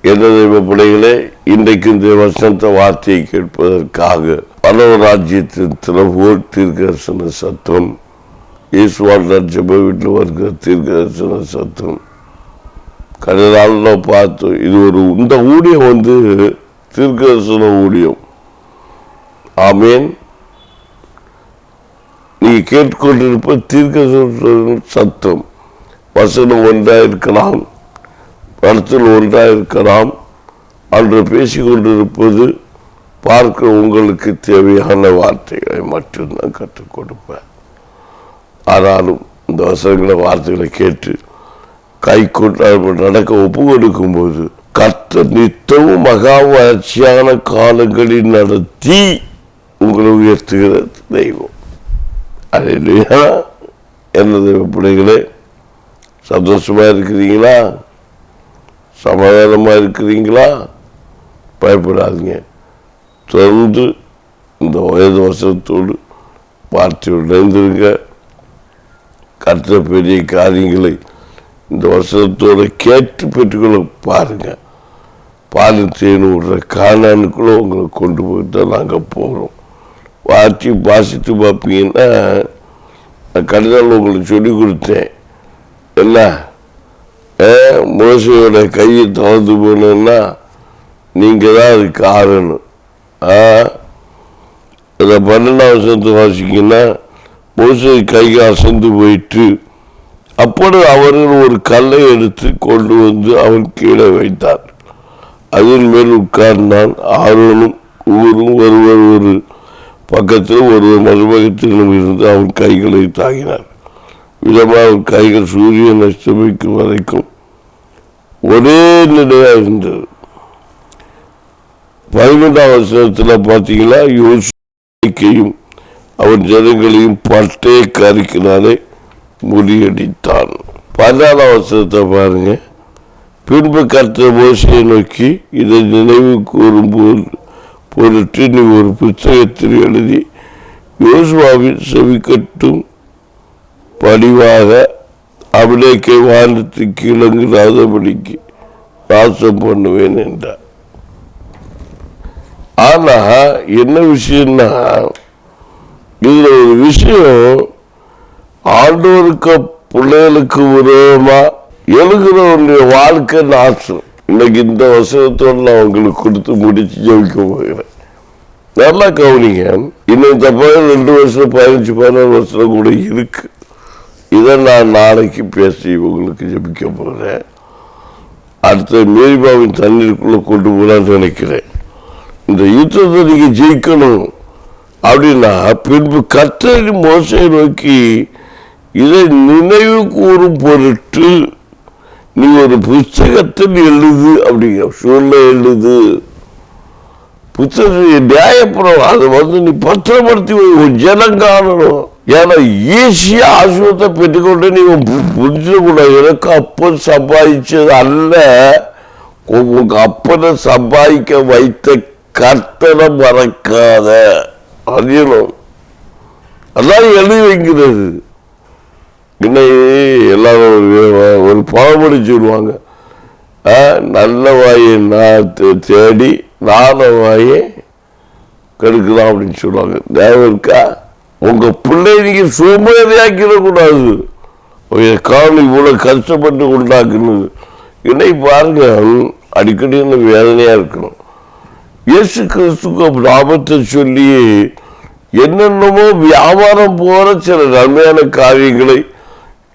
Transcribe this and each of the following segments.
என்ன தெய்வ பிள்ளைகளே, இன்றைக்கு இந்த வசனத்தை வார்த்தையை கேட்பதற்காக பரவராஜ்யத்தின் திறவோர் தீர்க்கதரிசன சத்தம், இயேசுவாண்டார் ஜெப வீட்டில் வருகிற தீர்க்கதரிசன சத்தம். கடந்த நாள் பார்த்தோம். இது இந்த ஊழியம் தீர்க்கதரிசன ஊழியம். ஆமேன். நீ கேட்டுக்கொண்டிருப்ப தீர்க்கதரிசன சத்தம். வசனம் ஒன்றாயிருக்கலாம், கருத்தில் ஒன்றாயிருக்கலாம். அன்று பேசிக்கொண்டிருப்பது பார்க்கிற உங்களுக்கு தேவையான வார்த்தைகளை மட்டும்தான் கற்றுக் கொடுப்பேன். ஆனாலும் இந்த வசனங்களை வார்த்தைகளை கேட்டு கை கொண்டு நடக்க ஒப்பு கொடுக்கும் போது கர்த்தர் நித்தமும் மகா வளர்ச்சியான காலங்களில் நடத்தி உங்களை உயர்த்துகிற தெய்வம். அல்லேலூயா. என்ன தெய்வ பிள்ளைகளே, சந்தோஷமா இருக்கிறீங்களா? சமாதானமா இருக்கிறீங்களா? பயப்படாதீங்க. தொடர்ந்து இந்த வயது வசனத்தோடு வார்த்தையோடு இணைந்திருங்க. கர்த்தர் பெரிய காரியங்களை இந்த வசனத்தோடு கேட்டு பெற்றுக்கொள்ள பாருங்க. பாலும் தேனும் விடுற காணானுக்குள்ள உங்களை கொண்டு போயிட்டு நாங்கள் போகிறோம். வார்த்தை வாசித்து பார்ப்பீங்கன்னா, நான் கடைசியில் உங்களுக்கு சொல்லி கொடுத்தேன். என்ன மோசையோட கையை தளர்ந்து போனோன்னா நீங்கள் தான் அது காரணம். இதை 12ஆம் வசனத்தை வாசிங்கன்னா, மோசை கையை அசைந்து போயிட்டு அப்பொழுது அவர்கள் ஒரு கல்லை எடுத்து கொண்டு வந்து அவன் கீழே வைத்தார். அதன் மேல் உட்கார்ந்தான். ஆரோனும் ஊரும் ஒருவர் ஒரு பக்கத்தில் ஒருவர் மறுபக்கத்திலும் இருந்து அவன் கைகளை தாங்கினார். விதமாக அவன் கைகள் சூரியன் அஸ்தமிக்கும் வரைக்கும் ஒரே நிலையாக இருந்தது. 15ஆம் வசனத்தில் பார்த்தீங்களா, யோசுவையும் அவன் ஜனங்களையும் பட்டய கரிக்கினாலே முறியடித்தான். 16ஆம் வசனத்தை பாருங்க. பின்பு கர்த்தர் மோசையை நோக்கி, இதை நினைவு கூறும்போது பொருட்டு நீ ஒரு புத்தகத்தில் எழுதி யோசுவாவின் செவிக்கட்டும் படிவாக அபிலேக்கை வானத்து கீழங்கிறாதபடிக்கு நாசம் பண்ணுவேன் என்றார். ஆனா என்ன விஷயம்னா, இதுல ஒரு விஷயம், ஆண்டோருக்கு பிள்ளைகளுக்கு விரோதமா எழுகிறவனுடைய வாழ்க்கை நாசம். இன்னைக்கு இந்த வசனத்தோடு நான் உங்களுக்கு கொடுத்து முடிச்சு ஜெயிக்க போகிறேன். நல்லா கவனிங்க. இன்னும் இந்த 2 வருஷம் 15-16 வருஷம் கூட இருக்கு. இதை நான் நாளைக்கு பேசி உங்களுக்கு ஜெபிக்க போகிறேன். அடுத்த மேரிபாவின் தண்ணீருக்குள்ள கொண்டு போகலான்னு நினைக்கிறேன். இந்த யுத்தத்தை நீங்க ஜெயிக்கணும் அப்படின்னா, பின்பு கர்த்தர் மோசையை நோக்கி, இதை நினைவு கூறும் பொருட்டு நீ ஒரு புத்தகத்தில் எழுது அப்படிங்கிற சொல்ல எழுது. புத்தகத்தை நியாயப்படும். அதை நீ பத்திரப்படுத்தி ஒரு ஜனம் காணணும். ஏன்னா ஈஸியா ஆசுவத்தை பெற்றுக்கொண்டு நீ புரிஞ்சுக்கூடாது. எனக்கு அப்பன் சம்பாதிச்சது அல்ல, உங்க அப்பனை சம்பாதிக்க வைத்த கர்த்தனை மறக்காத. அறியணும். அதான் எழுதி வைக்கிறது. இன்னைக்கு எல்லாரும் ஒரு பழமொழி சொல்லுவாங்க, நல்ல வாயை தேடி நான வாயை கெடுக்கலாம் அப்படின்னு சொல்லுவாங்க. தேவை இருக்கா? உங்க பிள்ளை நீங்க சோம்பேறியாக்கிடக்கூடாது. காலம் இவ்வளவு கஷ்டப்பட்டு உண்டாக்குனது. இன்னைக்கு பாருங்க, அடிக்கடி வேதனையா இருக்கணும். இயேசு கிறிஸ்துக்கு லாபத்தை சொல்லி என்னென்னமோ வியாபாரம் போற சில நன்மையான காரியங்களை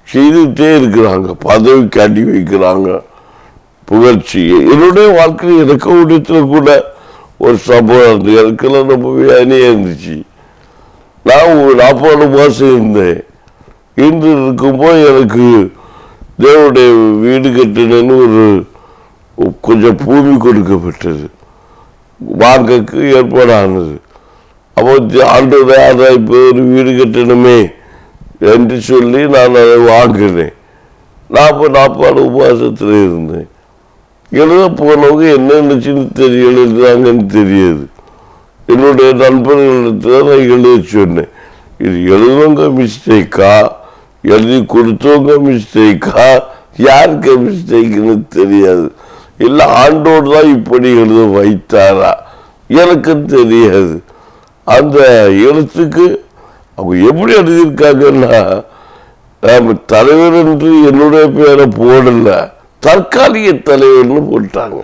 செய்துட்டே இருக்கிறாங்க. பதவி காட்டி வைக்கிறாங்க, புகழ்ச்சி. என்னுடைய வாழ்க்கையில் எனக்கு விடத்தில் கூட ஒரு சம்பவம் இருந்தது. எனக்கெல்லாம் ரொம்ப வேதனையா இருந்துச்சு. நான் 40 மாதம் இருந்தேன். இன்று இருக்கும்போது எனக்கு தேவனுடைய வீடு கட்டணுன்னு கொஞ்சம் பூமி கொடுக்கப்பட்டது, வாங்கக்கு ஏற்பாடானது. அப்போ ஆண்டோட இப்போ ஒரு வீடு கட்டணுமே என்று சொல்லி நான் அதை வாங்கினேன். 40 உபவாசத்தில் இருந்தேன். எழுத போனவங்க என்ன நினைச்சுன்னு எழுதுறாங்கன்னு தெரியாது. என்னுடைய நண்பர்களிடத்துல நான் எழுத சொன்னேன். இது எழுதுவங்க மிஸ்டேக்கா, எழுதி கொடுத்தவங்க மிஸ்டேக்கா, யாருக்கு மிஸ்டேக்குன்னு தெரியாது. இல்ல ஆண்டோடு தான் இப்படி எழுத வைத்தாரா எனக்கு தெரியாது. அந்த எழுத்துக்கு அவங்க எப்படி எழுதியிருக்காங்கன்னா, தலைவர் என்று என்னுடைய பேரை போடல, தற்காலிக தலைவர்னு போட்டாங்க,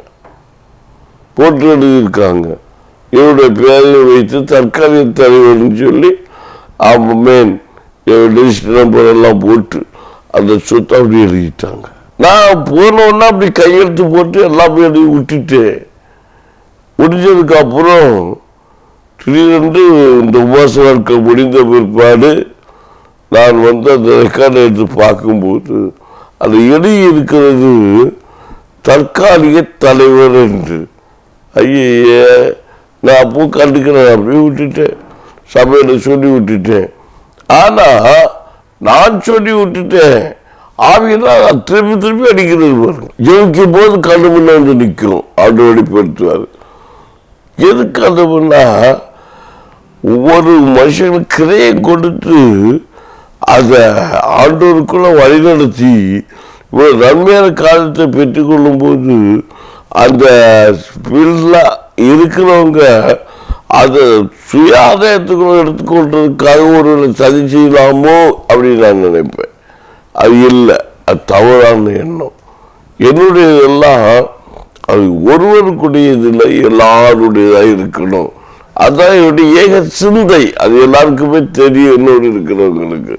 போட்டு எழுதியிருக்காங்க. என்னுடைய பேரை வைத்து தற்காலிக தலைவர்னு சொல்லி மேன் நம்பர் எல்லாம் போட்டு அந்த சொத்தை அப்படி எழுதிட்டாங்க. நான் போனோன்னா அப்படி கையெழுத்து போட்டு எல்லாமே எழுதி விட்டுட்டேன். முடிஞ்சதுக்கு அப்புறம் திடீரென்று இந்த உபவாச நாட்கள் முடிந்த பிற்பாடு நான் அந்த ரெக்கார்டை எடுத்து பார்க்கும்போது அது எழுதி இருக்கிறது தற்காலிக தலைவர் என்று. ஐய, நான் அப்போ கண்டுக்கிறேன், அப்படியே விட்டுட்டேன், சபையில சொல்லி விட்டுட்டேன். ஆனா நான் சொல்லி விட்டுட்டேன், ஆவியெல்லாம் திருப்பி திருப்பி அடிக்கிறது பாருங்க. ஜெயிக்கும் போது கண்ணு முன்ன வந்து நிற்கும், ஆண்டு வெளிப்படுத்துவார். எதுக்கு அதுன்னா, ஒவ்வொரு மனுஷனுக்கு கிரையை கொடுத்து அதை ஆண்டோருக்குள்ள வழிநடத்தி இவ்வளவு நன்மையான காலத்தை பெற்றுக்கொள்ளும் போது அந்த இருக்கிறவங்க அதை சுய ஆதாயத்துக்குள்ள எடுத்துக்கொள்றதுக்காக ஒரு சதி செய்யலாமோ அப்படின்னு நான் நினைப்பேன். அது இல்லை, அது தவறான எண்ணம். என்னுடையதெல்லாம் அது ஒருவருக்குடையது இல்லை, எல்லாருடையதாக இருக்கணும். அதான் என்னுடைய ஏக சிந்தை. அது எல்லாருக்குமே தெரியும். என்னோடு இருக்கிறவங்களுக்கு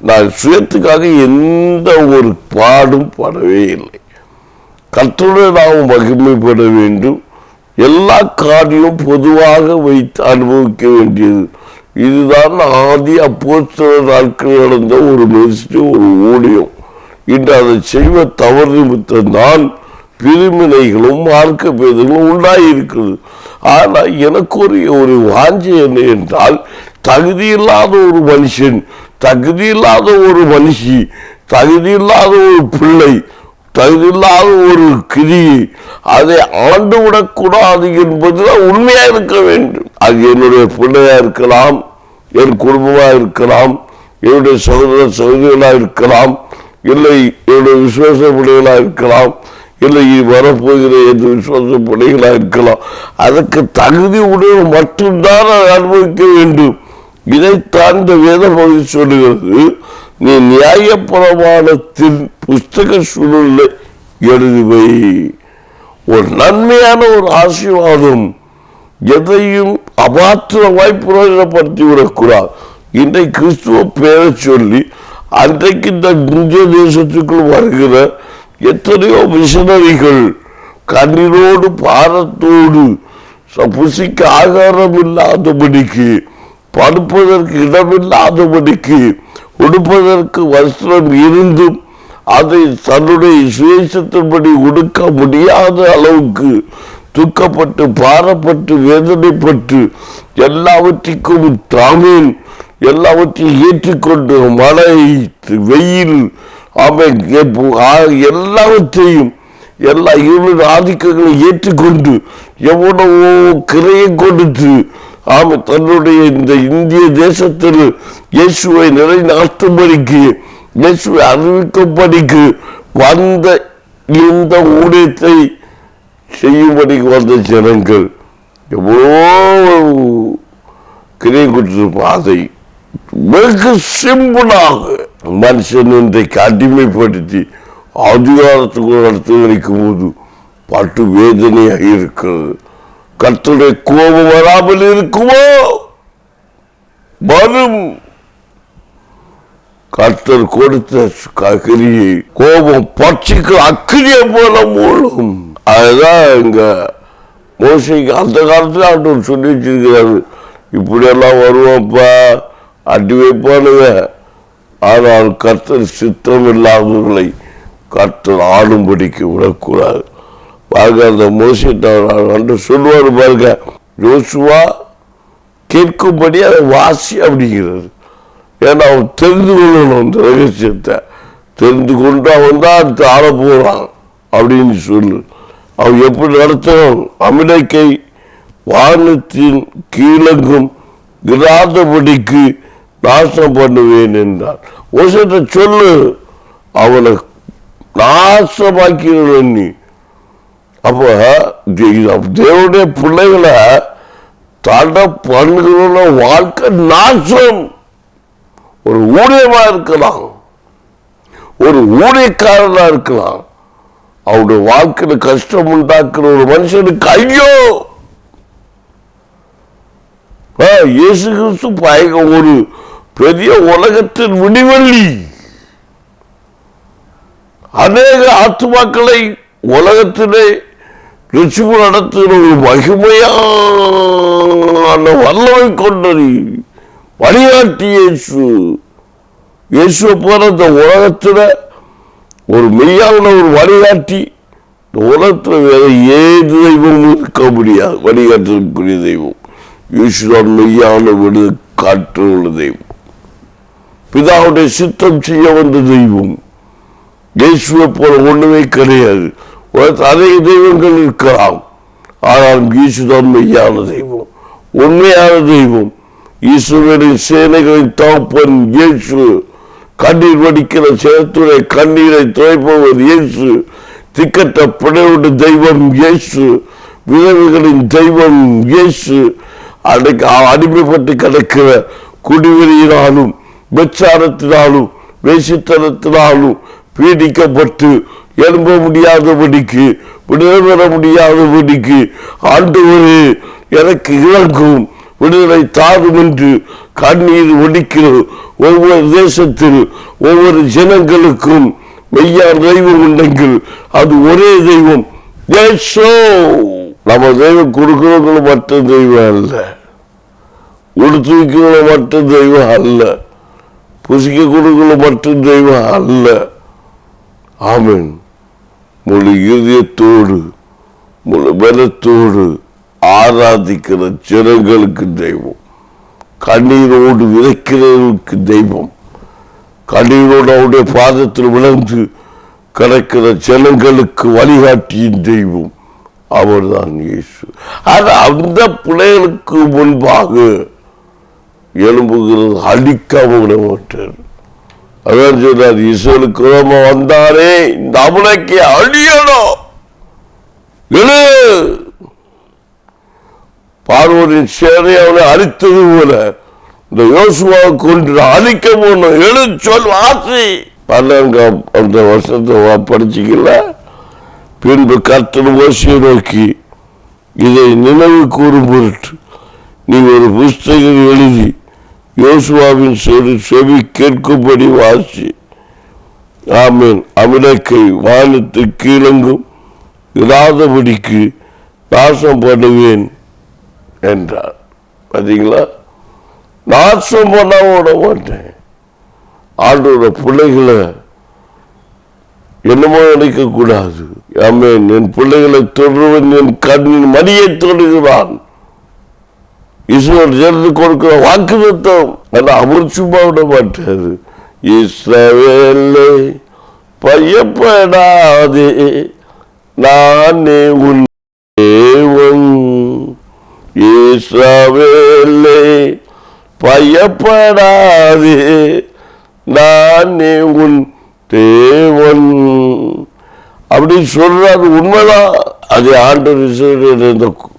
நான் சுயத்துக்காக எந்த ஒரு பாடும் படவே இல்லை. கர்த்தருடைய நாம் மகிமைப்பட வேண்டும். எல்லா காரியம் பொதுவாக வைத்து அனுபவிக்க வேண்டியது. இதுதான் ஆதி அப்போஸ்தலர் நாட்கள் நடந்த ஒரு மெரிசிட்டு ஒரு ஊழியம். இன்று அதை செய்வ தவறு நிமித்தம்தான் பிரிவினைகளும் மார்க்க பேதங்களும் உண்டாயிருக்கிறது. ஆனால் எனக்கு ஒரு வாஞ்சை என்ன என்றால், தகுதியில்லாத ஒரு மனுஷன், தகுதியில்லாத ஒரு மனுஷி, தகுதியில்லாத ஒரு பிள்ளை, தகுதியில்லாத ஒரு கிரியை அதை ஆண்டு விடக்கூடாது என்பதுதான் உண்மையா இருக்க வேண்டும். அது என்னுடைய பிள்ளையா இருக்கலாம், என் குடும்பமா இருக்கலாம், என்னுடைய சகோதர சகோதரிகளா இருக்கலாம், இல்லை என்னுடைய விசுவாச பிள்ளைகளா இருக்கலாம், இல்லை வரப்போகிற எந்த விசுவாச பிள்ளைகளா இருக்கலாம். அதற்கு தகுதி உடையவர் மட்டும்தான் அதை அனுபவிக்க வேண்டும். இதைத்தான் இந்த வேத பகுதி சொல்லுகிறது. நீ நியாய பிரமாணத்தின் புஸ்தக சூழலை எழுதுவை. ஒரு நன்மையான ஒரு ஆசீர்வாதம் எதையும் அபாத்திரமாய் பிரயோஜனப்படுத்தி விடக்கூடாது. இன்றைக்கு கிறிஸ்துவ பேரை சொல்லி அன்றைக்கு இந்த இந்திய தேசத்துக்குள் வருகிற எத்தனையோ மிஷனரிகள் கண்ணீரோடு பாரத்தோடு புசிக்க ஆகாரம் இல்லாதபடிக்கு, படுப்பதற்கு இடமில்லாதபடிக்கு, உடுப்பதற்கு வஸ்திரம் இருந்தும் அதை தன்னுடைய சுயேசத்தின்படி உடுக்க முடியாத அளவுக்கு துக்கப்பட்டு பாரப்பட்டு வேதனைப்பட்டு எல்லாவற்றிற்கும் தாமேன் எல்லாவற்றையும் ஏற்றுக்கொண்டு மழை வெயில் எல்லாவற்றையும் எல்லா இருளின் ஆதிக்கங்களை ஏற்றுக்கொண்டு எவ்வளவோ கிரையை கொடுத்து தன்னுடைய இந்த இந்திய தேசத்தில் இயேசுவை நிலைநாட்டும்படிக்கு, இயேசுவை அறிவிக்கும்படிக்கு வந்த இந்த ஊழியத்தை செய்யும்படிக்கு வந்த ஜனங்கள் எவ்வளோ கிரை கொடுத்திருப்போம். அதை வெகு சிம்பிளாக மனுஷன் இன்றைக்கு அடிமைப்படுத்தி அதிகாரத்துக்குள் நடத்தி வைக்கும் போது பட்டு வேதனையாக இருக்கிறது. கர்த்தருடைய கோபம் வராமல் இருக்குமோ? வரும். கர்த்தர் கொடுத்த கிரியை கோபம் பட்சிக்கு அக்கினிய போல மூலம். அதுதான் இங்க மோசைக்கு அந்த காலத்துல ஆண்டவர் சொல்லி வச்சிருக்கிறாரு, இப்படியெல்லாம் வருவாப்பா, அடி வைப்பானுங்க. ஆனால் கர்த்தர் சித்தம் இல்லாதவர்களை கர்த்தர் ஆளும்படிக்கு விடக்கூடாது. பாருங்க, அந்த மோசை சொல்லுவாரு பாருங்க, யோசுவா கேட்கும்படி அதை வாசி அப்படிங்கிறது. ஏன்னா அவன் தெரிந்து கொள்ளணும், அந்த ரகசியத்தை தெரிந்து கொண்டு அவன் தான் அடுத்து ஆள போறான் அப்படின்னு சொல்லு. அவன் எப்படி நடத்தணும்? அமிலக்கை வானத்தின் கீழங்கும் இராதபடிக்கு நாசம் பண்ணுவேன் என்றார். மோசத்தை சொல்லு, அவனை நாசமாக்கிறவன் நீ. அப்போ தேவனுடைய பிள்ளைகளை தாண்ட பண்ணுகிற வாழ்க்கை நாசம். ஒரு ஊழியமா இருக்கலாம், ஒரு ஊழியக்காரனா இருக்கலாம், அவருடைய வாழ்க்கையில கஷ்டம் உண்டாக்குற ஒரு மனுஷனுக்கு ஐயோ. இயேசு கிறிஸ்து ஒரு பெரிய உலகத்தின் விடிவெள்ளி, அநேக ஆத்துமாக்களை உலகத்திலே ரிச்சுவு நடத்துகிற ஒரு மகிமையான வல்லமை கொண்டது வழிகாட்டி இயேசு. இயேசுவை போல இந்த உலகத்துல ஒரு மெய்யான ஒரு வழிகாட்டி இந்த உலகத்துல வேற ஏது தெய்வம் இருக்க முடியாது. வழிகாட்டுக்குரிய தெய்வம் இயேசுதான் மெய்யான விடு காற்றுள்ள தெய்வம், பிதாவுடைய சித்தம் செய்ய வந்த தெய்வம். இயேசுவை போல ஒண்ணுமே கிடையாது. அநேக தெய்வங்கள் இருக்கலாம், ஆனால் இயேசுதான் மெய்யான தெய்வம், உண்மையான தெய்வம். ஈஸ்வரனின் சேனைகளின் தகப்பன் இயேசு, கண்ணீர் வடிக்கிற சேத்துடைய கண்ணீரை துடைப்பவர் இயேசு, திக்கட்ட பிணைவுடைய தெய்வம் இயேசு, விதவைகளின் தெய்வம் இயேசு. அடிமைப்பட்டு கிடக்கிற குடிவெறியினாலும் விபச்சாரத்தினாலும் வேசித்தனத்தினாலும் பீடிக்கப்பட்டு எழும்ப முடியாதபடிக்கு விடுதலை பெற முடியாதபடிக்கு ஆண்டவரே எனக்கு இறங்கும், விடுதலை தாரும் என்று கண்ணீர் ஒடிக்கிற ஒவ்வொரு தேசத்தில் ஒவ்வொரு ஜனங்களுக்கும் மெய்யான தெய்வம் உண்டெങ്കിൽ அது ஒரே தெய்வம் இயேசு. நம்ம தெய்வம் கொடுக்கிறவங்கள மட்டும் தெய்வம் அல்ல, உடுத்து வைக்கிறவங்கள மட்டும் தெய்வம் அல்ல, புசிக்க கொடுக்கிறவங்கள மட்டும் தெய்வம் அல்ல. ஆமென். முழு இதயத்தோடு முழு பலத்தோடு ஆராதிக்கிற ஜனங்களுக்கு தெய்வம், கண்ணீரோடு விதைக்கிறவர்களுக்கு தெய்வம், கண்ணீரோடு அவருடைய பாதத்தில் விழுந்து கிடக்கிற ஜனங்களுக்கு வழிகாட்டியின் தெய்வம் அவர்தான் இயேசு. அந்த பிள்ளைகளுக்கு முன்பாக எழும்புகிறது அழிக்காம விட மாட்டார். அதான் சொன்னார், இஸ்ரவேலுக்கு விரோதமா வந்தாரே இந்த அமலேக்கை அழியணும், எழு. பார்வோனின் சேனை அவனை அழித்தது போல இந்த யோசுவாவை கொண்டு அழிக்க போகணும், எழு சொல் வாசி. 14ஆம் அந்த வருஷத்தை படிச்சுக்கல. பின்பு கர்த்தர் மோசேயை நோக்கி, இதை நினைவு கூறும் பொருட்டு நீ ஒரு புஸ்தகம் எழுதி யோசுவாவின் செவி கேட்கும்படி வாசி. ஆமீன். அமலேக்கை வானத்து கீழங்கும் இராதபடிக்கு நாசம் பண்ணுவேன் என்றார். பார்த்தீங்களா, நாசம் பண்ண விட மாட்டேன். ஆண்டோட பிள்ளைகளை என்னமோ நினைக்க கூடாது. ஆமீன். என் பிள்ளைகளை தொடுவன் என் கண்ணின் மணியை தொடுகிறான். ஈஸ்வரன் சேர்ந்து கொடுக்கிற வாக்குத்தத்தம் அவர் சும்மா விட மாட்டாரு. இஸ்ரவேலே பயப்படாதே நானே உன் தேவன், இஸ்ரவேலே பயப்படாதே நானே உன் தேவன் அப்படின்னு சொல்றாரு. உண்மைதான். அது ஆண்டவர்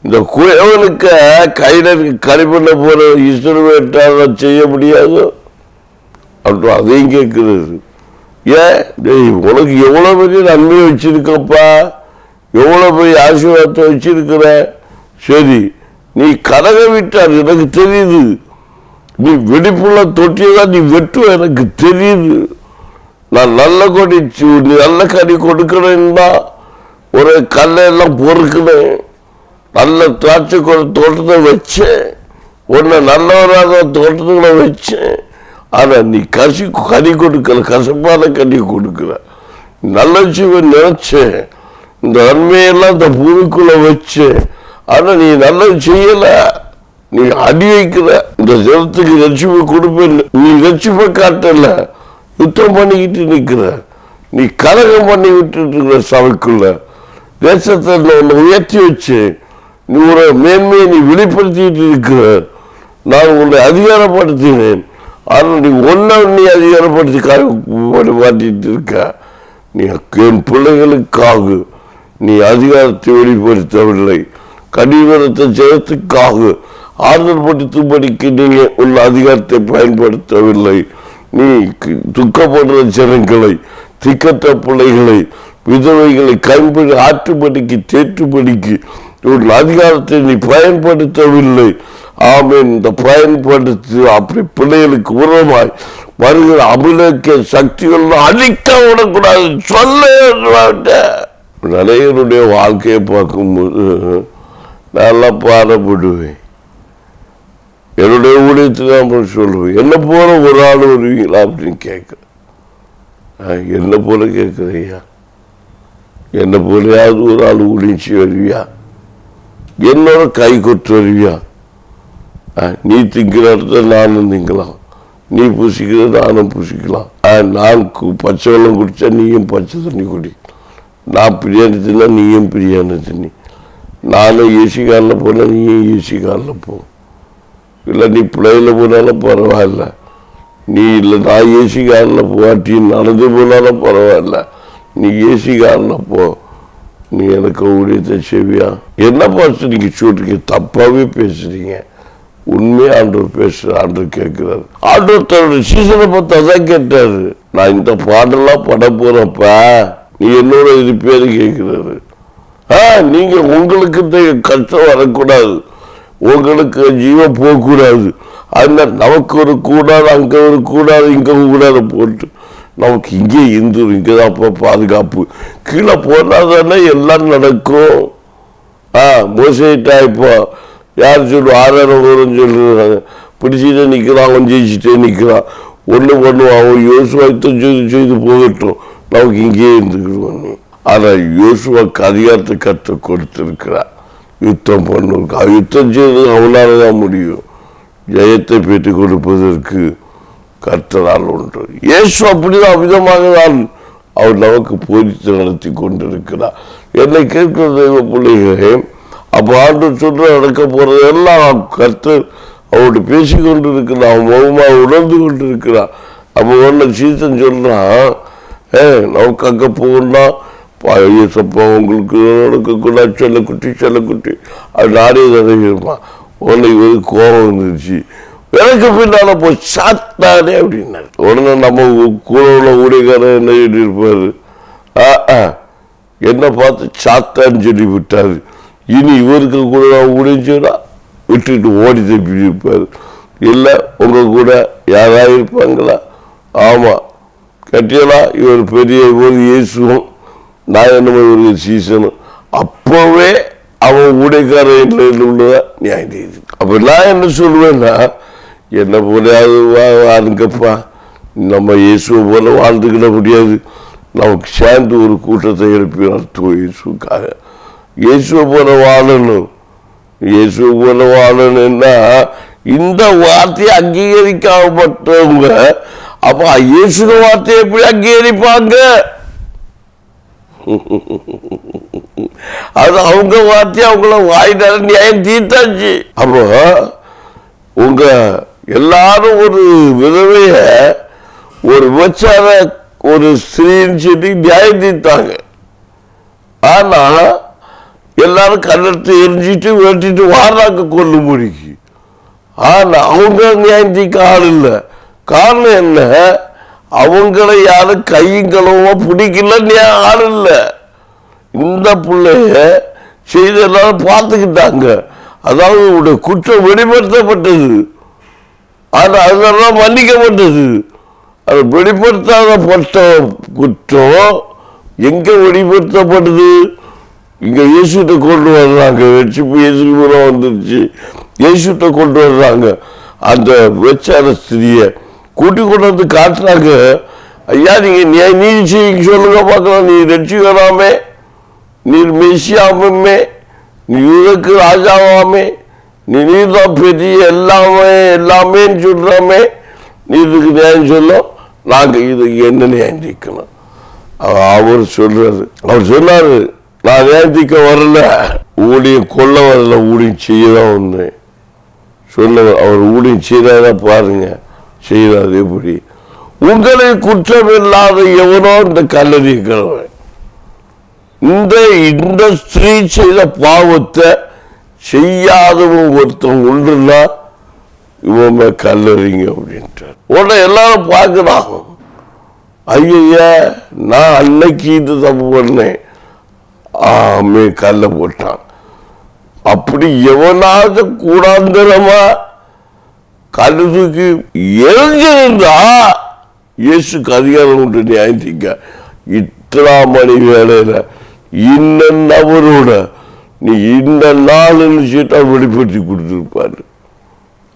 இந்த குயவனுக்கு கையில கரிபண்ண போற இஸ்ரவேலை செய்ய முடியாது அப்படி அதையும் கேட்கிறது. ஏன் உனக்கு எவ்வளவு பெரிய நன்மையை வச்சிருக்கப்பா, எவ்வளவு பெரிய ஆசீர்வாதத்தை வச்சிருக்கிற, சரி நீ கரக விட்டார் எனக்கு தெரியுது, நீ வெடிப்புள்ள தொட்டியதான் நீ வெட்டுவ எனக்கு தெரியுது. நான் நல்ல கொடி நல்ல கனி கொடுக்கணும்னா ஒரு கல்லையெல்லாம் பொறுக்கணும், நல்ல திராட்சை தோட்டத்தை வச்சேன், உன்னை நல்லவராக தோட்டத்துக்குள்ள வச்சேன். ஆனா நீ கனி கொடுக்கல, கசப்பான கனி கொடுக்கல. நல்ல ஜீவன் நினைச்சேன், இந்த நன்மையெல்லாம் இந்த பூமிக்குள்ள வச்சேன், ஆனா நீ நல்லது செய்யல, நீ அடி வைக்கிற. இந்த ஜனத்துக்கு ரட்சிப்பை கொடுப்பேன், நீ ரட்சிப்பை காட்டல, யுத்தம் பண்ணிக்கிட்டு நிற்கிற, நீ கலகம் பண்ணி விட்டுட்டு இருக்கிற சபைக்குள்ள. தேசத்தை உன்னை உயர்த்தி வச்சு நீ ஒரு மேன்மையை நீ வெளிப்படுத்திட்டு இருக்கிற, நான் உன்னை அதிகாரப்படுத்தினேன், ஆனால் நீ நீ அதிகாரப்படுத்தி மாட்டிட்டு இருக்க. நீ என் பிள்ளைகளுக்காக நீ அதிகாரத்தை வெளிப்படுத்தவில்லை. கடிவரத்த ஜெயத்துக்காக ஆறுதல்படுத்தும்படிக்கு நீங்க உள்ள அதிகாரத்தை பயன்படுத்தவில்லை. நீ துக்கப்படுற ஜனங்களை, திக்கற்ற பிள்ளைகளை, விதவைகளை கைம்படி ஆற்றுபடிக்கு தேற்றுபடிக்கு உள்ள அதிகாரத்தை நீ பயன்படுத்தவில்லை. ஆமீன். இந்த பயன்படுத்தி அப்படி பிள்ளைகளுக்கு உரமாய் வருகிற அபிநேக்க சக்திகள் அழிக்க விடக்கூடாது சொல்ல. நிறையனுடைய வாழ்க்கையை பார்க்கும்போது நல்லா பாடப்படுவேன். என்னுடைய ஊழியத்தில் தான் சொல்லுவேன், என்ன போல ஒரு ஆள் வருவீங்களா அப்படின்னு கேட்க. என்ன போல கேட்குறியா? என்ன போலையாவது ஒரு ஆள் ஊழிச்சு வருவியா? என்னோட கை கொத்து வருவியா? நீ திங்கிற இடத்துல நானும் திங்கலாம், நீ புசிக்கிற நானும் புசிக்கலாம். நான் பச்சை வெள்ளம் குடித்தா நீயும் பச்சை தண்ணி குடி, நான் பிரியாணி தின்னா நீயும் பிரியாணி தின்னி, நானும் ஏசி காரில் போனால் நீயும் ஏசி காரில் போ. இல்லை நீ பிள்ளையில் போனாலும் பரவாயில்ல, நீ இல்லை நான் ஏசி காரில் போகாட்டி நடந்து போனாலும் பரவாயில்ல, நீ ஏசி காரில் போ, நீ எனக்கு ஊழியத்தை செய்வியா? என்ன பார்த்து நீங்கள் சொல்றீங்க? தப்பாகவே பேசுறீங்க. உண்மையா ஆண்டவர் பேசுற, ஆண்டவர் கேட்கிறாரு. ஆண்டவர் தன்னுடைய சீசனை பார்த்து அதான் கேட்டாரு, நான் இந்த பாடெல்லாம் பட போறப்ப நீ என்னோட இருப்பேரு கேட்கிறாரு. நீங்க உங்களுக்கு கஷ்டம் வரக்கூடாது, உங்களுக்கு ஜீவம் போகக்கூடாது, அதனால நமக்கு ஒரு கூடாது, அங்க ஒரு கூடாது, இங்க கூடாது போட்டு நமக்கு இங்கே இருந்துரும், இங்கதான் பாதுகாப்பு. கீழே போனாதானே எல்லாம் நடக்கும். மோசைட்டா இப்போ யார் சொல்லுவோம், 6,000 பேரும் சொல்லுறாங்க, பிடிச்சிட்டே நிற்கிறான், அவன் ஜெயிச்சுட்டே நிற்கிறான், ஒன்று பண்ணுவான், அவன் யோசுவாய்த்த செய்து போகட்டும், நமக்கு இங்கேயே இருந்துக்கிறோம். ஆனால் யோசுவாக்கு அதிகாரத்தை கற்றுக் கொடுத்திருக்கிறார், யுத்தம் பண்ணுவதற்கு. யுத்தம் செய்வது அவனால தான் முடியும். ஜெயத்தை பெற்றுக் கொடுப்பதற்கு கர்த்தரால் ஒன்று. இயேசு அப்படிதான் அவிதமாக தான் அவர் நமக்கு போதித்து நடத்தி கொண்டிருக்கிறார். என்னை கேட்கிற தெய்வ பிள்ளைகளே, அப்போ ஆண்டவர் சொல்ற நடக்க போறது எல்லாம் கர்த்தர் அவர்கிட்ட பேசி கொண்டு இருக்கிறான், அவன் முகமாக உணர்ந்து கொண்டு இருக்கிறான். அப்போ ஒன்று சீசன் சொல்றான், நமக்கு அங்கே போகணும்னா சப்பா உங்களுக்கு நடக்கக்கூடாது, செல்லக்குட்டி அது நானே தடவிருப்பான். உடனே இவருக்கு கோபம் வந்துருச்சு, எனக்கு பின்னால போய் சாத்தானே அப்படின்னாரு. உடனே நம்ம கூட உள்ள ஊழியக்காரர் என்ன சொல்லியிருப்பாரு, என்ன பார்த்து சாத்தான்னு சொல்லி விட்டாரு. இனி இவருக்கு கூட ஊழியச்சா விட்டுட்டு ஓடி தப்பி இருப்பாரு. இல்லை உங்க கூட யாராவது இருப்பாங்களா? ஆமா கட்டியலா, இவர் பெரிய ஒரு இயேசுவும் நான் என்னமோ ஒரு சீசனும். அப்பவே அவன் ஊழியக்காரன் உள்ளதா நியாயம் செய்யுது. அப்ப நான் என்ன சொல்லுவேன்னா, என்ன போலையாவது வாருங்கப்பா, நம்ம இயேசுவை போல வாழ்ந்துக்கிட முடியாது, நமக்கு சேர்ந்து ஒரு கூட்டத்தை எழுப்பி நடத்துவோம் இயேசுக்காக. இயேசுவை போல வாழணும், இயேசுவை போல வாழணும்னா இந்த வார்த்தையை அங்கீகரிக்கப்பட்டவங்க அப்ப இயேசு வார்த்தையை எப்படி அங்கீகரிப்பாங்க? அது அவங்க வார்த்தையை அவங்கள வாய்தார நியாயம் தீர்த்தாச்சு. அப்போ உங்க எல்லாரும் ஒரு விதவைய ஒரு விபச்சார ஒரு ஸ்திரீன்னு சொல்லி நியாயம் தீர்த்தாங்க. ஆனா எல்லாரும் கண்ணத்தை எரிஞ்சிட்டு வெட்டிட்டு வாராங்க கொல்லு முடிக்கு. ஆனா அவங்க நியாயம் தீர்க்க ஆள் இல்லை. காரணம் என்ன? அவங்கள யாரும் கையும் களவோ பிடிக்கல, ஆள் இல்லை. இந்த பிள்ளைய செய்த எல்லாரும் பார்த்துக்கிட்டாங்க. அதாவது உடைய குற்றம் வெளிப்படுத்தப்பட்டது, ஆனா அதெல்லாம் மன்னிக்கப்பட்டது. அது வெளிப்படுத்தாதப்பட்ட குற்றம் எங்க வெளிப்படுத்தப்படுது? இங்க இயேசுட்ட கொண்டு வர்றாங்க. வெற்றிப்பு இயேசு மூலம் வந்துருச்சு, இயேசுட்ட கொண்டு வர்றாங்க. அந்த வெச்சார ஸ்திரிய கூட்டி கொண்டு வந்து காட்டுறாங்க. ஐயா நீங்க நீதி செய்ய சொல்லுங்க பார்க்கலாம், நீ ரட்சிக்கலாமே, நீர் மெசியாமே, நீ யூதக்கு ராஜாவாமே, நீதான் பெரிய எல்லாமே சொல்றாமே, நீ இதுக்கு நியாயம் சொல்லும், நாங்க இதுக்கு என்ன நியாயம் தீர்க்கணும்? அவர் சொல்றாரு, அவர் சொன்னாரு, நான் நியாயம் தீர்க்க வரல, ஊழியம் கொல்ல வரல, ஊழியம் செய்யதான் வந்தேன் சொல்ல. அவர் ஊழியம் செய்யறத பாருங்க, செய்யறாது எப்படி? உங்களை குற்றம் இல்லாத எவனோ இந்த கல்லறிக்கிறவன் இந்த ஸ்திரீ செய்த பாவத்தை செய்யாதவன் ஒருத்தன் உண்டுன்னா இவன் கல்லறிங்க அப்படின்ட்டு உடனே எல்லாரும் பார்க்கிறாங்க. ஐய, நான் அன்னைக்கு இது தப்பு பண்ணேன், கல்ல போட்டான். அப்படி எவனாவது கூடாந்தரமா கல்லுக்கு எரிஞ்சிருந்தா இயேசுக்கு அதிகாரம் உண்டு நியாயத்திக்க. இத்தனை மணி வேலையில இன்னும் நபரோட நீ இந்த நாள் சீட்டா வெளிப்படுத்தி கொடுத்துருப்பாரு.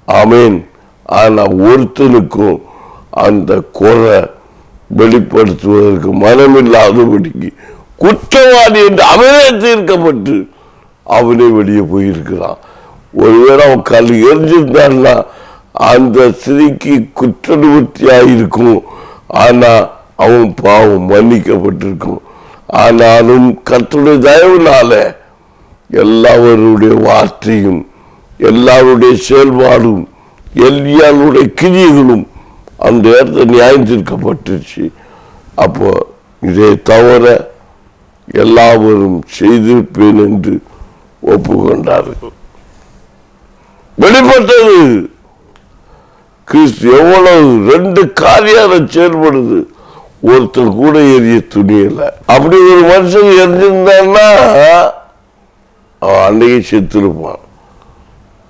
ஆமேன். ஆனா ஒருத்தனுக்கும் அந்த குறை வெளிப்படுத்துவதற்கு மனமில்லாதபடிக்கு குற்றவாளி என்று அவனே தீர்க்கப்பட்டு அவனே வெளியே போயிருக்கிறான். ஒருவேளை அவன் கல் எரிஞ்சிருந்தான்னா அந்த ஸ்திரீக்கு குற்ற நிவர்த்தியாயிருக்கும். ஆனா அவன் பாவம் மன்னிக்கப்பட்டிருக்கும். ஆனாலும் கர்த்தருடைய தயவுனால எல்லாருடைய வார்த்தையும் எல்லாருடைய செயல்பாடும் எல்லாருடைய கிரியைகளும் அந்த இடத்துல நியாயம் தீர்க்கப்பட்டுச்சு. அப்போ இதை தவிர எல்லாரும் செய்திருப்பேன் என்று ஒப்புக்கொண்டார்கள். வெளிப்பட்டது கிறிஸ்து எவ்வளவு 2 காரியம் செயல்படுது. ஒருத்தர் கூட எரிய துணியல. அப்படி ஒரு மனுஷன் எரிஞ்சிருந்தான்னா அவன் அன்னைக்கு செத்துருப்பான்.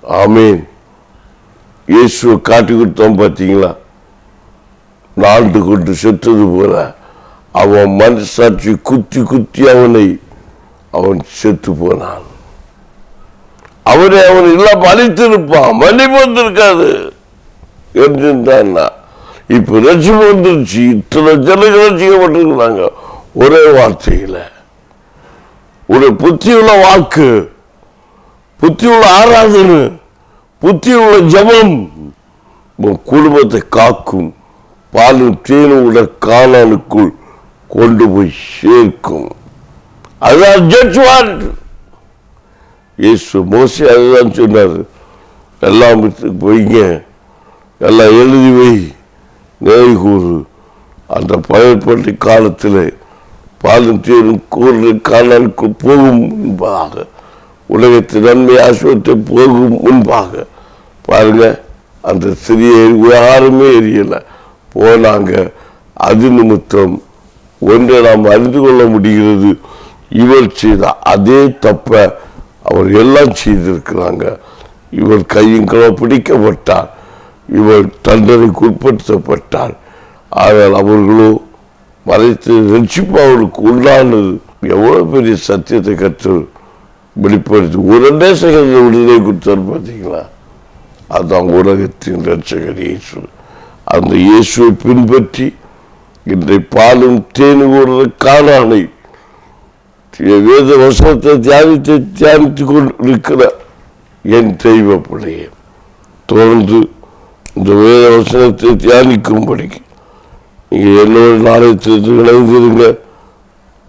ஆமீன். இயேசுவை காட்டி கொடுத்தோம் பார்த்தீங்களா, நாட்டு கொண்டு செத்தது போல அவன் மனசாட்சி குத்தி அவன் செத்து போனான். அவனை எல்லாம் அழித்திருப்பான், மன்னிப்பு வந்திருக்காது என்றிருந்தான்னா. இப்ப ரட்சிப்பு வந்துருச்சு. இத்தனை ஜனங்கள் ரட்சிக்கப்பட்டிருக்கிறாங்க ஒரே வார்த்தையில. ஒரு புத்தியுள்ள வாக்கு, புத்தியுள்ள ஆராதனை, புத்தியுள்ள ஜபம் குடும்பத்தை காக்கும். பாலும் தேனும் உள்ள காணானுக்குள் கொண்டு போய் சேர்க்கும். அதுதான் ஜட்ஜ்மென்ட். இயேசு மோசே அதுதான் சொன்னார். எல்லாம் போய்ங்க, எல்லாம் எழுதி வை, நினைவு கூறு. அந்த பயன்பட்ட காலத்தில் பாலும் தேனும் கூறு காணானுக்குள் போகும் முன்பாக, உலகத்தின் நன்மை ஆசுவத்தை போகும் முன்பாக பாருங்க, அந்த சிறிய யாருமே எரியலை போனாங்க. அது நிமித்தம் ஒன்றை நாம் அறிந்து கொள்ள முடிகிறது, இவர் செய்த அதே தப்ப அவர் எல்லாம் செய்திருக்கிறாங்க. இவர் கையும் கள பிடிக்கப்பட்டார், இவர் தண்டனைக்கு உட்படுத்தப்பட்டார். ஆனால் அவர்களோ மறைத்து ரட்சிப்பு அவர்களுக்கு உண்டானது. எவ்வளவு பெரிய சத்தியத்தை கற்று வெளிப்படுத்தி ஒரு தேசங்களில் விடுதலை கொடுத்தார் பார்த்தீங்களா. அதுதான் உலகத்தின் ரட்சகர் இயேசு. அந்த இயேசுவை பின்பற்றி இன்றை பாலும் தேனும் ஒரு காணானை வேத வசனத்தை தியானித்துக் கொண்டிருக்கிற என் தெய்வ பிள்ளையே, தொடர்ந்து இந்த வேத வசனத்தை தியானிக்கும்படிக்கு நீங்க என்னோட நாளையத்திற்கு இணைந்திருங்க.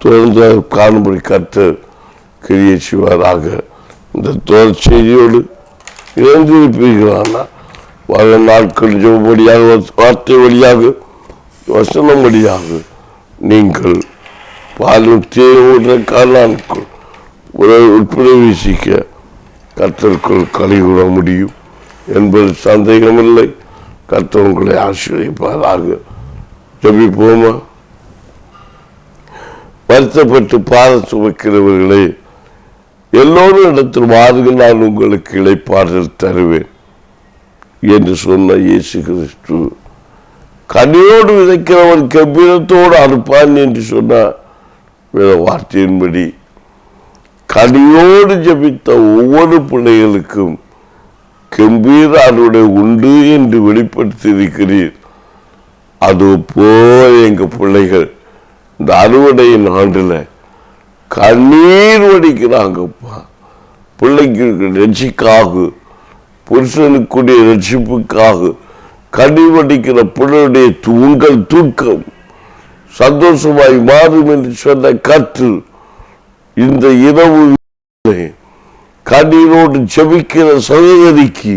தொடர்ந்து காணும்படி கர்த்தர் கிரியை செய்வாராக. இந்த தொடர் செய்தியோடு இணைந்திருப்பீர்களானா வர நாட்கள் ஜெபப்படியாக, வார்த்தை வழியாக, வசனம் வழியாக நீங்கள் பாலும் தேவையுள்ள காலானுக்குள் உட்பிரவேசிக்க கர்த்தருக்குள் கலிகூட முடியும் என்பது சந்தேகமில்லை. கர்த்தர் உங்களை ஆசீர்வதிப்பாராக. ஜெபிப்போமா. வருத்தப்பட்டு பாதம் சுமக்கிறவர்களே, எல்லோரும் இடத்தில் வாருங்கள், நான் உங்களுக்கு இளைப்பாறுதல் தருவேன் என்று சொன்ன இயேசு கிறிஸ்து கனியோடு விதைக்கிறவன் கம்பீரத்தோடு அறுப்பான் என்று சொன்னார். வேற வார்த்தையின்படி கனியோடு ஜபித்த ஒவ்வொரு பிள்ளைகளுக்கும் கம்பீர அறுவடை உண்டு என்று வெளிப்படுத்தி இருக்கிறீர். அது போல எங்க பிள்ளைகள் இந்த அறுவடையின் ஆண்டுல கண்ணீர் வடிக்கிறாங்கப்பா. பிள்ளைக்கு ரட்சிக்காக, புருஷனுக்குடைய ரட்சிப்புக்காக கண்ணீர் வடிக்கிற பிள்ளையுடைய உங்கள் தூக்கம் சந்தோஷமாய் மாறும் என்று சொன்ன கற்று இந்த இரவு கண்ணீரோடு ஜெபிக்கிற சகோதரிக்கு,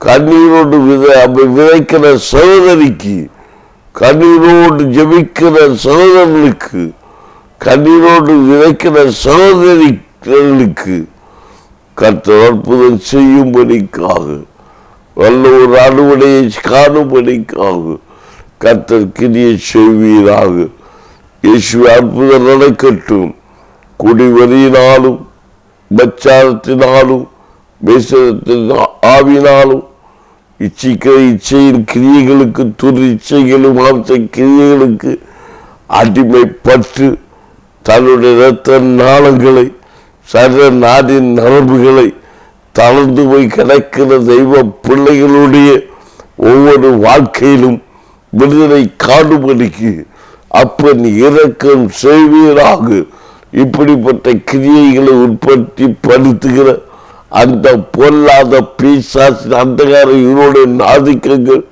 கண்ணீரோடு விதைக்கிற சகோதரிக்கு, கண்ணீரோடு ஜெபிக்கிற சகோதரனுக்கு கண்ணீரோடு விதைக்கிற சகோதரிகளுக்கு கர்த்தர் அற்புதம் செய்யும்படிக்காக, நல்ல ஒரு அறுவடையை காணும்படிக்காக கர்த்தர் கிரியை செய்வீராக. இயேசுவே, அற்புதம் நடக்கட்டும். குடிவரியினாலும் பச்சாரத்தினாலும் ஆவினாலும் இச்சிக்கிற இச்சையின் கிரியைகளுக்கு, துர் இச்சைகளும் மாம்ச கிரியைகளுக்கு அடிமைப்பட்டு தன்னுடைய இரத்த நாளங்களை, சரீர நாடின் நரம்புகளை தளர்ந்து போய் கிடக்கிற தெய்வ பிள்ளைகளுடைய ஒவ்வொரு வாழ்க்கையிலும் விடுதலை காணும்படிக்கு அப்பன் இரக்கம் செய்வீராக. இப்படிப்பட்ட கிரியைகளை உற்பத்தி படுத்துகிற அந்த பொல்லாத பிசாசின் அந்தகார இருளுடைய ஆதிக்கங்கள்,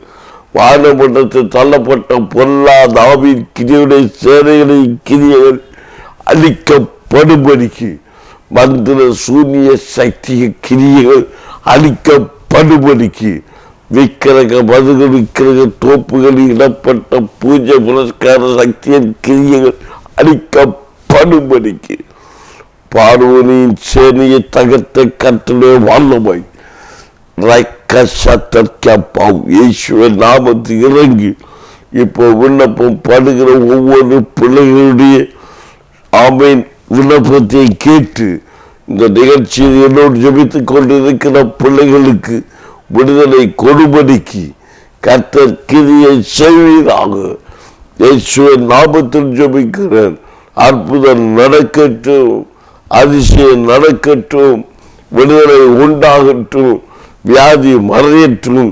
வானமண்டலத்தில் தள்ளப்பட்ட பொல்லாத ஆவின் கிரியுடைய சேனைகளை கிரியைகள் அழிக்கப்படும்படிக்கு, மந்திர சூனிய சக்திய கிரியைகள் அழிக்கப்படும்படிக்கு, விக்கிரக மதுகள் விக்கிரக தோப்புகளில் இடப்பட்ட பூஜை புரஸ்கார சக்தியின் கிரியைகள் அழிக்கப்படும்படிக்கு, பார்வோனின் சேனையை தகர்த்த கர்த்தருடைய வல்லமை இயேசுவின் நாமத்தில் இறங்கி இப்போ விண்ணப்பம் படுகிற ஒவ்வொரு பிள்ளைகளுடைய ஆமீன் விண்ணப்பத்தை கேட்டு இந்த நிகழ்ச்சியில் என்னோடு ஜெபித்துக் கொண்டிருக்கிற பிள்ளைகளுக்கு விடுதலை கொடுபடிக்கு கர்த்தர் கிரியை செய்வீராக. இயேசுவின் நாமத்தில் ஜெபிக்கிறேன். அற்புதம் நடக்கட்டும், அதிசயம் நடக்கட்டும், விடுதலை உண்டாகட்டும், வியாதி மறையற்றும்,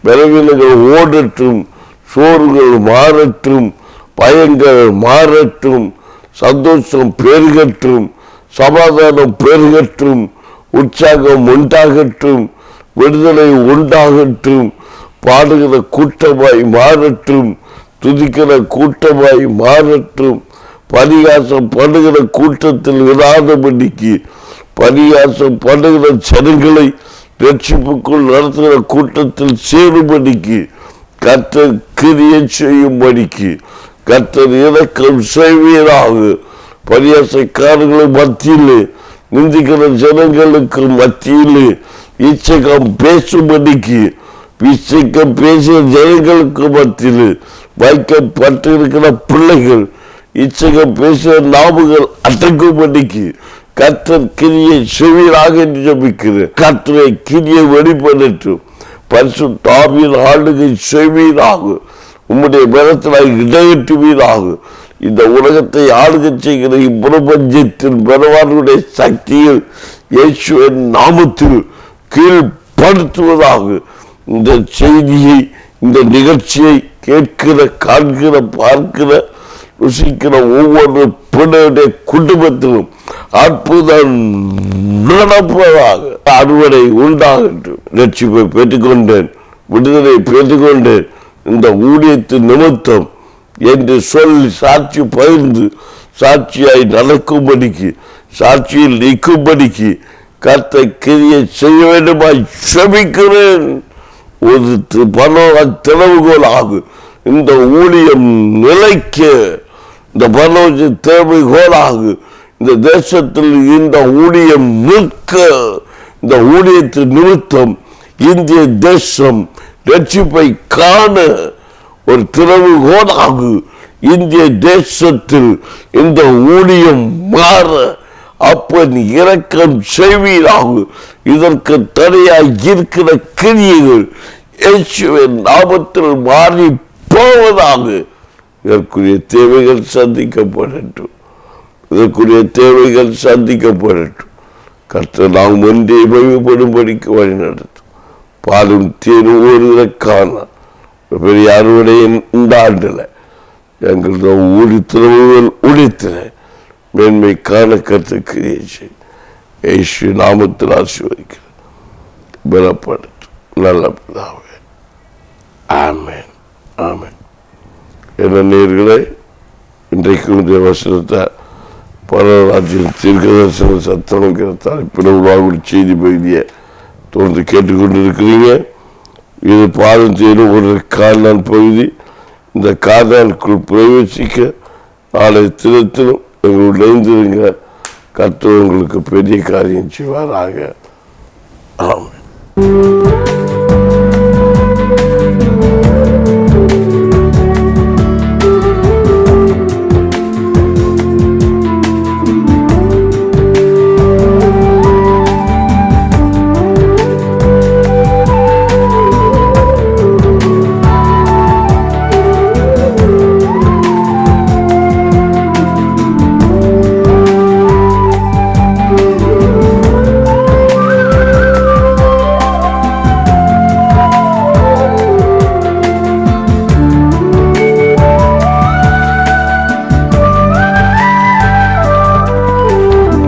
பலவீனங்கள் ஓடட்டும், சோறுகள் மாறட்டும், பயங்கள் மாறட்டும், சந்தோஷம் பெருகட்டும், சமாதானம் பெருகட்டும், உற்சாகம் உண்டாகட்டும், விடுதலை உண்டாகட்டும், பாடுகிற கூட்டமாய் மாறட்டும், துதிக்கிற கூட்டமாய் மாறட்டும், பரிகாசம் பண்ணுகிற கூட்டத்தில் விடாதபடிக்கு, பரிகாசம் பண்ணுகிற ஜனங்களை ரட்சிப்புக்குள் நடத்துகிற கூட்டத்தில் சேரும்படிக்கு, கர்த்தர் கிரியை செய்யும்படிக்கு கர்த்தர் இரக்கம் செய்வீராக. பரியாசக்காரர்கள் மத்தியிலே, நிந்திக்கிற ஜனங்களுக்கு மத்தியிலே இச்சகம் பேசும்படிக்கு, இச்சகம் பேசிய ஜனங்களுக்கு மத்தியிலே வைக்கப்பட்டிருக்கிற பிள்ளைகள் இச்சகம் பேசிய நாவுகள் அடக்கும்படிக்கு கர்த்தர் கிரியை செய்வீராக என்று ஜெபிக்கிறேன். கர்த்தரை கிரியை வெளிப்படட்டும், பரிசுத்த ஆவியின் ஆளுகை செய்வீராக. உம்முடைய பலத்தினால் இடையேற்றுவீராக. இந்த உலகத்தை ஆளுகை செய்கிற இப்பிரபஞ்சத்தின் பலவானுடைய சக்தியில் இயேசுவின் நாமத்தில் கீழ்படுத்துவதாக. இந்த செய்தியை, இந்த நிகழ்ச்சியை கேட்கிற, காண்கிற, பார்க்கிற, ருசிக்கிற ஒவ்வொரு பிள்ளையுடைய குடும்பத்திலும் அற்புதம் நடப்பதாக. அறுவடை உண்டாகட்டும். ரட்சிப்பை பெற்றுக்கொண்டேன், விடுதலை பெற்றுக்கொண்டேன், இந்த ஊழியத்தின் நிமித்தம் என்று சொல்லி சாட்சி பகிர்ந்து சாட்சியாய் நடக்கும்படிக்கு, சாட்சியில் நிற்கும்படிக்கு கர்த்தர் கிரியை செய்ய வேண்டுமாய் ஜெபிக்கிறேன். ஒரு திறவுகோல் ஆகும் இந்த ஊழியம் நிலைக்க, இந்த பரலோக தேவைகோலாகு இந்த தேசத்தில் இந்த ஊழியம் நிற்க, இந்த ஊழியத்தின் நிமித்தம் இந்திய தேசம் ரட்சிப்பை காண ஒரு திறவுகோலாகு. இந்திய தேசத்தில் இந்த ஊழியம் மாற அப்பன் இரக்கம் செய்வீராக. இதற்கு தடையாய் இருக்கிற கிரியைகள் இயேசுவின் நாமத்தில் மாறி போவதாக. இதற்குரிய தேவைகள் சந்திக்கப்படட்டும், இதற்குரிய தேவைகள் சந்திக்கப்படட்டும். கர்த்தர் நாம் ஒன்றே மகிமைப்படும்படிக்கு வழி நடத்தும். பாலும் தேனும் ஓடுவதற்கான பெரிய அறுவடை இந்த ஆண்டில் எங்களது ஊழித்திறவுகள் உழைத்தின மேன்மை காண கர்த்தர் கிரியை செய்யும். இயேசு நாமத்தில் ஆசீர்வதிக்கிறேன். பலப்படட்டும். நல்ல பிதாவே, ஆமென், ஆமென். என்ன நேயர்களே, இன்றைக்கு இந்த வசனத்தை பரராஜ்யம் தீர்க்கதரிசன சத்தம்ங்கிற தலைப்பில் உருவாகும் செய்தி பகுதியை தொடர்ந்து கேட்டுக்கொண்டிருக்கிறீங்க. இது பாதம் செய்யும் ஒரு கால்நாள் பகுதி. இந்த கால்நாளுக்குள் பிரவேசிக்க நாளை தினத்திலும் எங்களோட இணைந்திருங்க. கர்த்தர் உங்களுக்கு பெரிய காரியம் செய்வாராக. ஆமென்.